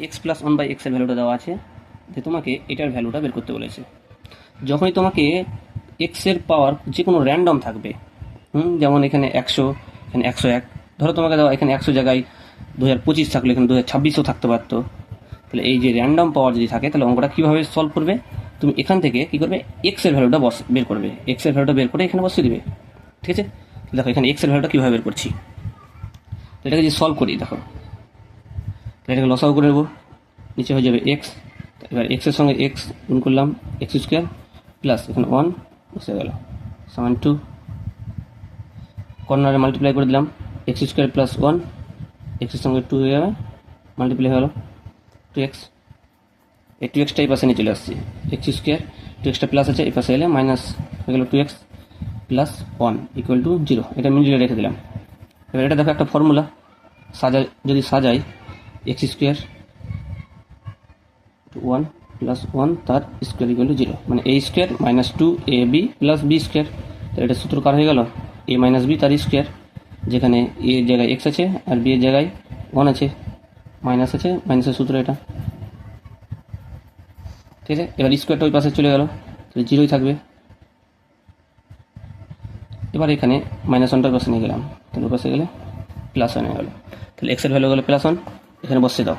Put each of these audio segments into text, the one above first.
X plus one by এক্সের ভ্যালুটা দেওয়া আছে, যে তোমাকে এটার ভ্যালুটা বের করতে বলেছে। যখনই তোমাকে এক্সের পাওয়ার যে কোনো র্যান্ডম থাকবে, যেমন এখানে 100, এখানে 101, ধরো তোমাকে দেওয়া এখানে 100 জায়গায় 2025 থাকলে এখানে 2026ও থাকতে পারতো। তাহলে এই যে র্যান্ডম পাওয়ার যদি থাকে, তাহলে অঙ্কটা কীভাবে সলভ করবে, তুমি এখান থেকে কী করবে, এক্সের ভ্যালুটা বের করবে, এক্সের ভ্যালুটা বের করে এখানে বসিয়ে দিবে। ঠিক আছে, দেখো এখানে এক্সের ভ্যালুটা কীভাবে বের করছি, এটাকে যদি সলভ করি, দেখো এটাকে লসাগু করে নেবো, নিচে হয়ে যাবে এক্স, এবার এক্সের সঙ্গে এক্স গুণ করলাম, এক্স স্কোয়ার প্লাস এখানে 1 বসে গেল সমান 2, কর্নারে মাল্টিপ্লাই করে দিলাম, এক্স স্কোয়ার প্লাস 1, এক্সের সঙ্গে 2 হয়ে যাবে, মাল্টিপ্লাই হয়ে গেল 2x, এই 2xটা এই পাশে নিয়ে চলে আসছে, এক্স স্কোয়ার 2xটা প্লাস আছে, এই পাশে এলে মাইনাস হয়ে গেল 2x প্লাস 1 ইকুয়াল টু 0, এটা মিডিলে রেখে দিলাম। এবার এটা দেখো একটা ফর্মুলা যদি সাজাই, এক্স স্কোয়ার 1 প্লাস 1 তার স্কোয়ার ইকুয়াল টু 0, মানে a square minus 2ab plus b square. তাহলে এটা সূত্র কার হয়ে গেল, a মাইনাস b তার স্কোয়ার, যেখানে a এর জায়গায় x আছে আর b এর জায়গায় 1 আছে, মাইনাস আছে, মাইনাসের সূত্র এটা। ঠিক আছে, এবার স্কোয়ারটা ওই পাশে চলে গেল, তাহলে 0ই থাকবে। এবার এখানে মাইনাস 1টার পাশে নিয়ে গেলাম, তাহলে ওই পাশে গেলে প্লাস 1 হয়ে গেল, তাহলে এক্সের ভ্যালু গেলো প্লাস 1, এখানে বসিয়ে দাও।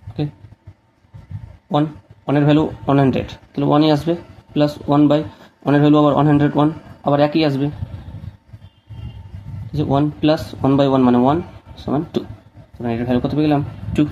ওকে, 1 এর ভ্যালু 100, তাহলে 1ই আসবে, প্লাস 1 বাই 1 এর ভ্যালু আবার 101, আবার একই আসবে, যে 1 প্লাস 1 বাই 1 মানে 1 সমান 2, এটার ভ্যালু কত পেয়ে গেলাম 2।